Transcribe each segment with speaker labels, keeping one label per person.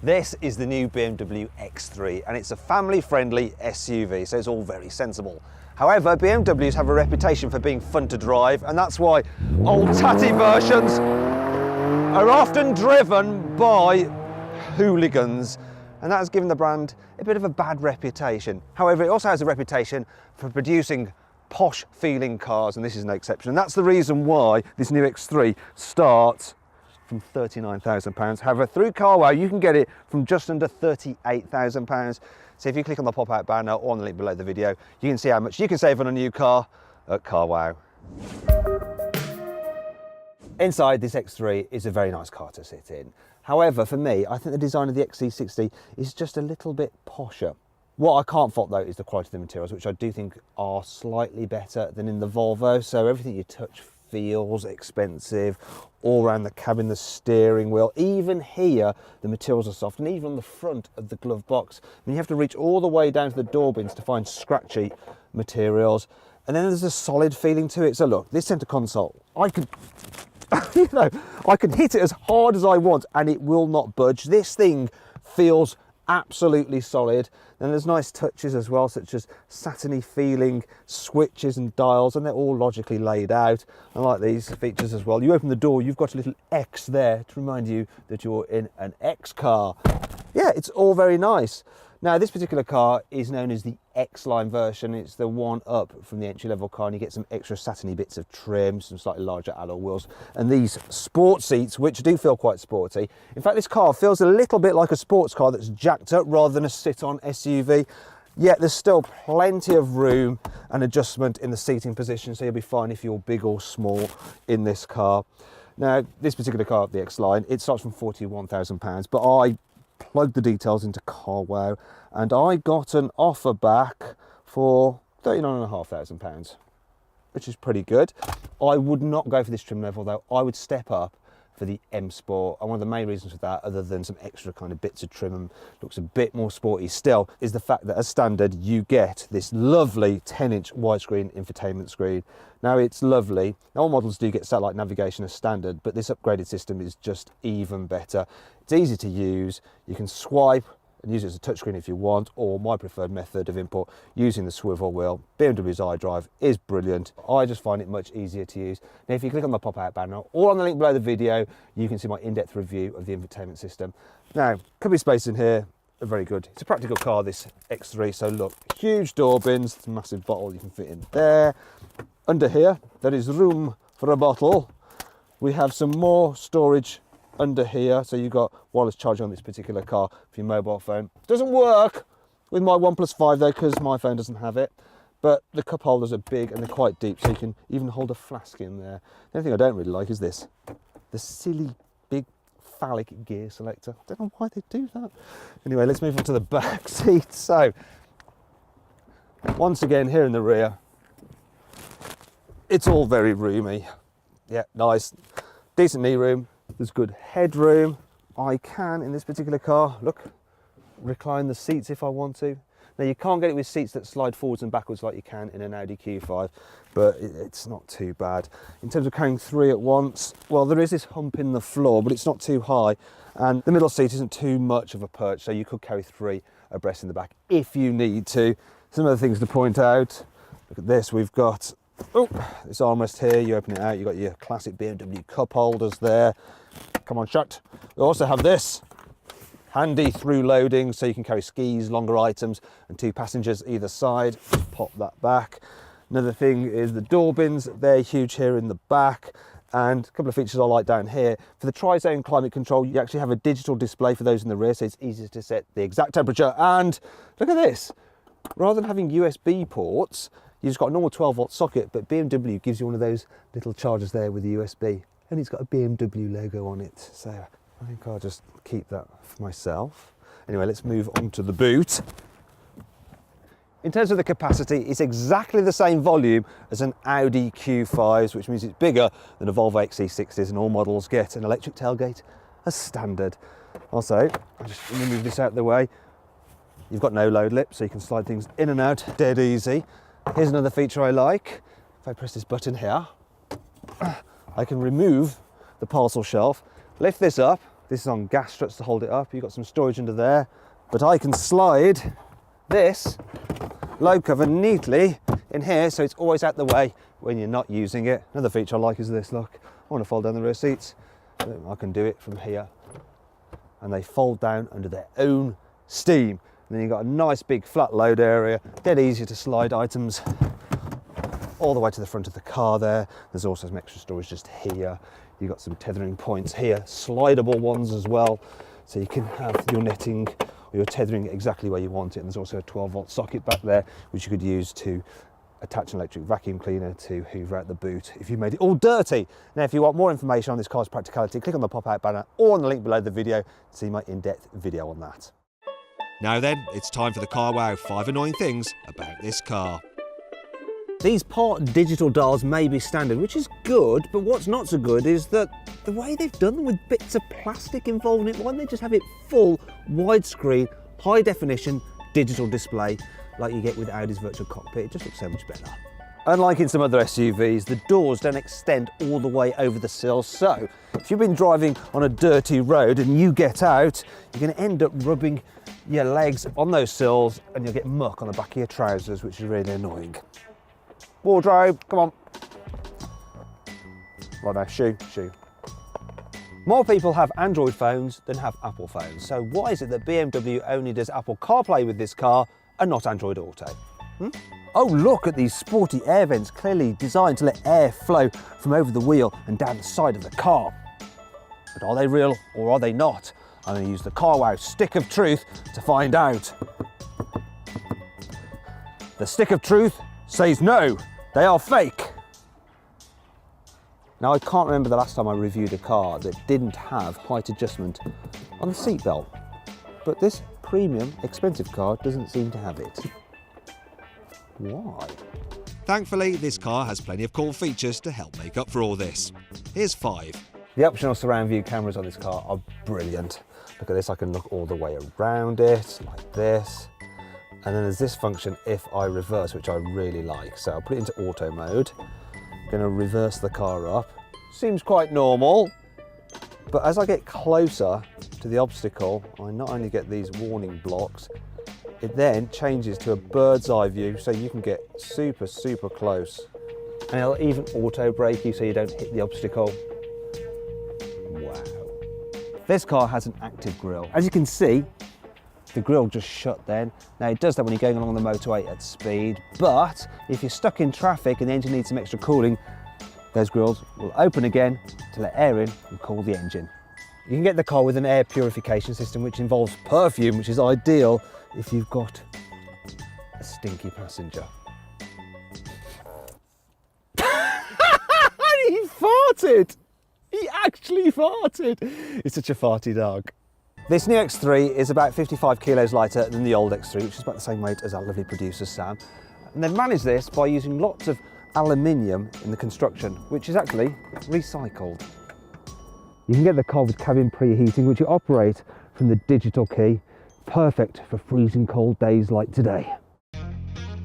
Speaker 1: This is the new BMW X3 and it's a family-friendly SUV, so it's all very sensible. However, BMWs have a reputation for being fun to drive, and that's why old tatty versions are often driven by hooligans, and that has given the brand a bit of a bad reputation. However, it also has a reputation for producing posh feeling cars, and this is no exception. And that's the reason why this new X3 starts from £39,000. However, through CarWow, you can get it from just under £38,000. So if you click on the pop-out banner or on the link below the video, you can see how much you can save on a new car at CarWow. Inside, this X3 is a very nice car to sit in. However, for me, I think the design of the XC60 is just a little bit posher. What I can't fault though is the quality of the materials, which I do think are slightly better than in the Volvo. So everything you touch feels expensive, all around the cabin, the steering wheel, even here the materials are soft, and even on the front of the glove box. I mean, you have to reach all the way down to the door bins to find scratchy materials, and then there's a solid feeling to it. So look, this centre console, I could I can hit it as hard as I want and it will not budge. This thing feels absolutely solid. Then there's nice touches as well, such as satiny feeling switches and dials, and they're all logically laid out. I like these features as well. You open the door, you've got a little X there to remind you that you're in an X car. Yeah, it's all very nice. Now, this particular car is known as the X-Line version. It's the one up from the entry-level car, and you get some extra satiny bits of trim, some slightly larger alloy wheels, and these sport seats, which do feel quite sporty. In fact, this car feels a little bit like a sports car that's jacked up rather than a sit-on SUV. Yet there's still plenty of room and adjustment in the seating position, so you'll be fine if you're big or small in this car. Now, this particular car, the X-Line, it starts from £41,000, but I plugged the details into CarWow and I got an offer back for £39,500, which is pretty good. I would not go for this trim level though. I would step up for the M Sport, and one of the main reasons for that, other than some extra kind of bits of trim and looks a bit more sporty still, is the fact that as standard you get this lovely 10-inch widescreen infotainment screen. Now, it's lovely. All models do get satellite navigation as standard, but this upgraded system is just even better. It's easy to use. You can swipe and use it as a touchscreen if you want, or my preferred method of input, using the swivel wheel. BMW's iDrive is brilliant. I just find it much easier to use. Now, if you click on the pop-out banner or on the link below the video, you can see my in-depth review of the infotainment system. Now, cubby space in here are very good. It's a practical car, this X3, so look, huge door bins, it's a massive bottle you can fit in there. Under here, there is room for a bottle. We have some more storage under here, so you've got wireless charging on this particular car for your mobile phone. Doesn't work with my OnePlus 5 though, because my phone doesn't have it, but the cup holders are big and they're quite deep, so you can even hold a flask in there. The only thing I don't really like is this, the silly big phallic gear selector. I don't know why they do that. Anyway, let's move on to the back seat. So once again, here in the rear, it's all very roomy. Yeah, nice, decent knee room. There's good headroom. I can, in this particular car, look, recline the seats if I want to. Now, you can't get it with seats that slide forwards and backwards like you can in an Audi Q5, but it's not too bad. In terms of carrying three at once, well, there is this hump in the floor, but it's not too high, and the middle seat isn't too much of a perch, so you could carry three abreast in the back if you need to. Some other things to point out, look at this, we've got this armrest here. You open it out, you've got your classic BMW cup holders there. Come on, shut. We also have this handy through loading, so you can carry skis, longer items, and two passengers either side. Pop that back. Another thing is the door bins. They're huge here in the back. And a couple of features I like down here. For the tri-zone climate control, you actually have a digital display for those in the rear, so it's easy to set the exact temperature. And look at this. Rather than having USB ports, you've just got a normal 12-volt socket, but BMW gives you one of those little chargers there with the USB. And it's got a BMW logo on it, so I think I'll just keep that for myself. Anyway, let's move on to the boot. In terms of the capacity, it's exactly the same volume as an Audi Q5s, which means it's bigger than a Volvo XC60s, and all models get an electric tailgate as standard. Also, I'm just going to move this out of the way. You've got no load lip, so you can slide things in and out dead easy. Here's another feature I like. If I press this button here, I can remove the parcel shelf, lift this up. This is on gas struts to hold it up. You've got some storage under there, but I can slide this load cover neatly in here, so it's always out the way when you're not using it. Another feature I like is this, look. I want to fold down the rear seats. I can do it from here. And they fold down under their own steam. And then you've got a nice big flat load area, dead easy to slide items all the way to the front of the car there. There's also some extra storage just here. You've got some tethering points here, slidable ones as well. So you can have your netting or your tethering exactly where you want it. And there's also a 12-volt socket back there, which you could use to attach an electric vacuum cleaner to hoover out the boot if you made it all dirty. Now, if you want more information on this car's practicality, click on the pop-out banner or on the link below the video to see my in-depth video on that.
Speaker 2: Now then, it's time for the Car Wow 5 annoying things about this car.
Speaker 1: These part digital dials may be standard, which is good, but what's not so good is that the way they've done them with bits of plastic involved in it, why don't they just have it full, widescreen, high definition digital display like you get with Audi's virtual cockpit? It just looks so much better. Unlike in some other SUVs, the doors don't extend all the way over the sill, so if you've been driving on a dirty road and you get out, you're going to end up rubbing your legs on those sills and you'll get muck on the back of your trousers, which is really annoying. Wardrobe, come on. Right now, shoe. More people have Android phones than have Apple phones, so why is it that BMW only does Apple CarPlay with this car and not Android Auto? Oh, look at these sporty air vents, clearly designed to let air flow from over the wheel and down the side of the car. But are they real or are they not? I'm going to use the Car Wow stick of truth to find out. The stick of truth says no, they are fake. Now, I can't remember the last time I reviewed a car that didn't have height adjustment on the seatbelt, but this premium, expensive car doesn't seem to have it. Why?
Speaker 2: Thankfully, this car has plenty of cool features to help make up for all this. Here's 5.
Speaker 1: The optional surround view cameras on this car are brilliant. Look at this, I can look all the way around it, like this. And then there's this function if I reverse, which I really like. So I'll put it into auto mode. Gonna reverse the car up. Seems quite normal, but as I get closer to the obstacle, I not only get these warning blocks, it then changes to a bird's eye view so you can get super, super close. And it'll even auto brake you so you don't hit the obstacle. Wow. This car has an active grille. As you can see, the grille just shut then. Now it does that when you're going along the motorway at speed, but if you're stuck in traffic and the engine needs some extra cooling, those grilles will open again to let air in and cool the engine. You can get the car with an air purification system which involves perfume, which is ideal if you've got a stinky passenger. He farted! He actually farted! He's such a farty dog. This new X3 is about 55 kilos lighter than the old X3, which is about the same weight as our lovely producer Sam. And they've managed this by using lots of aluminium in the construction, which is actually recycled. You can get the car with cabin preheating, which you operate from the digital key, perfect for freezing cold days like today.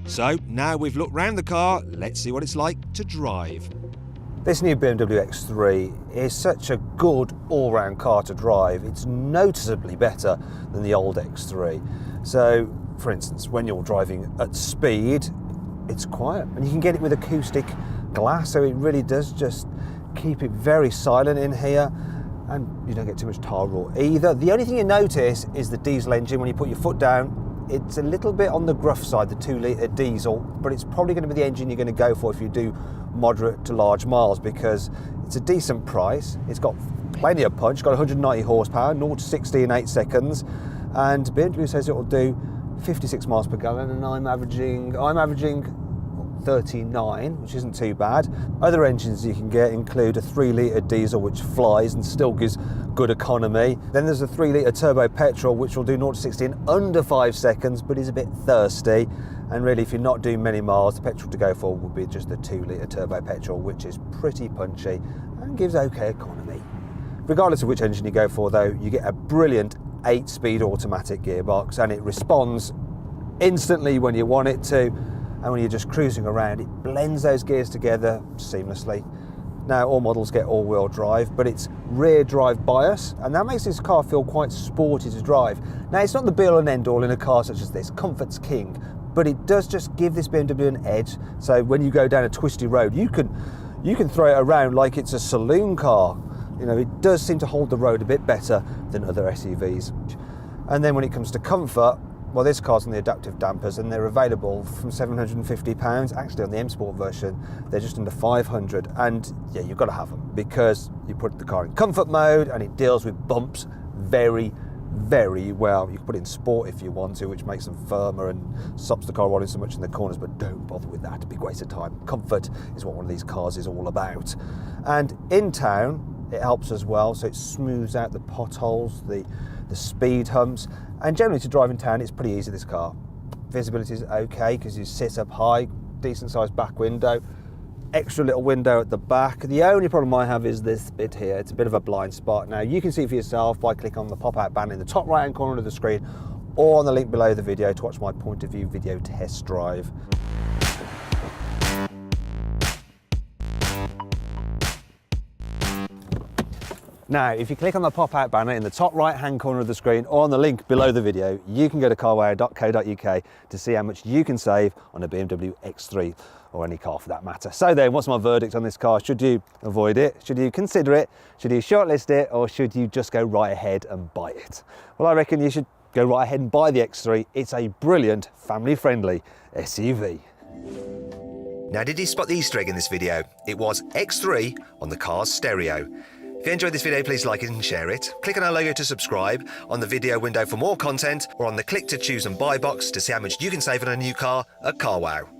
Speaker 2: So, now we've looked round the car, let's see what it's like to drive.
Speaker 1: This new BMW X3 is such a good all-round car to drive. It's noticeably better than the old X3. So, for instance, when you're driving at speed, it's quiet, and you can get it with acoustic glass, so it really does just keep it very silent in here, and you don't get too much tar roar either. The only thing you notice is the diesel engine. When you put your foot down, it's a little bit on the gruff side, the 2-litre diesel, but it's probably going to be the engine you're going to go for if you do moderate to large miles, because it's a decent price. It's got plenty of punch, got 190 horsepower, 0 to 60 in 8 seconds, and BMW says it will do 56 miles per gallon, and I'm averaging 39, which isn't too bad. Other engines you can get include a 3-litre diesel, which flies and still gives good economy. Then there's a 3-litre turbo petrol, which will do 0 to 60 in under 5 seconds, but is a bit thirsty. And really, if you're not doing many miles, the petrol to go for would be just the 2-litre turbo petrol, which is pretty punchy and gives okay economy. Regardless of which engine you go for though, you get a brilliant 8-speed automatic gearbox, and it responds instantly when you want it to. And when you're just cruising around, it blends those gears together seamlessly. Now, all models get all-wheel drive, but it's rear drive bias, and that makes this car feel quite sporty to drive. Now, it's not the be-all and end-all in a car such as this. Comfort's king, but it does just give this BMW an edge. So when you go down a twisty road, you can throw it around like it's a saloon car. You know, it does seem to hold the road a bit better than other SUVs. And then when it comes to comfort, well, this car's on the adaptive dampers, and they're available from £750. Actually, on the M Sport version, they're just under 500. And yeah, you've got to have them because you put the car in comfort mode and it deals with bumps very, very well. You can put it in sport if you want to, which makes them firmer and stops the car rolling so much in the corners, but don't bother with that. Big waste of time. Comfort is what one of these cars is all about. And in town, it helps as well, so it smooths out the potholes, the speed humps, and generally to drive in town it's pretty easy, this car. Visibility is okay because you sit up high, decent sized back window, extra little window at the back. The only problem I have is this bit here. It's a bit of a blind spot. Now you can see for yourself by clicking on the pop-out banner in the top right hand corner of the screen or on the link below the video to watch my point of view video test drive. Now, if you click on the pop-out banner in the top right-hand corner of the screen or on the link below the video, you can go to carwow.co.uk to see how much you can save on a BMW X3 or any car for that matter. So then, what's my verdict on this car? Should you avoid it? Should you consider it? Should you shortlist it? Or should you just go right ahead and buy it? Well, I reckon you should go right ahead and buy the X3. It's a brilliant, family-friendly SUV.
Speaker 2: Now, did you spot the Easter egg in this video? It was X3 on the car's stereo. If you enjoyed this video, please like it and share it. Click on our logo to subscribe, on the video window for more content, or on the click to choose and buy box to see how much you can save on a new car at CarWow.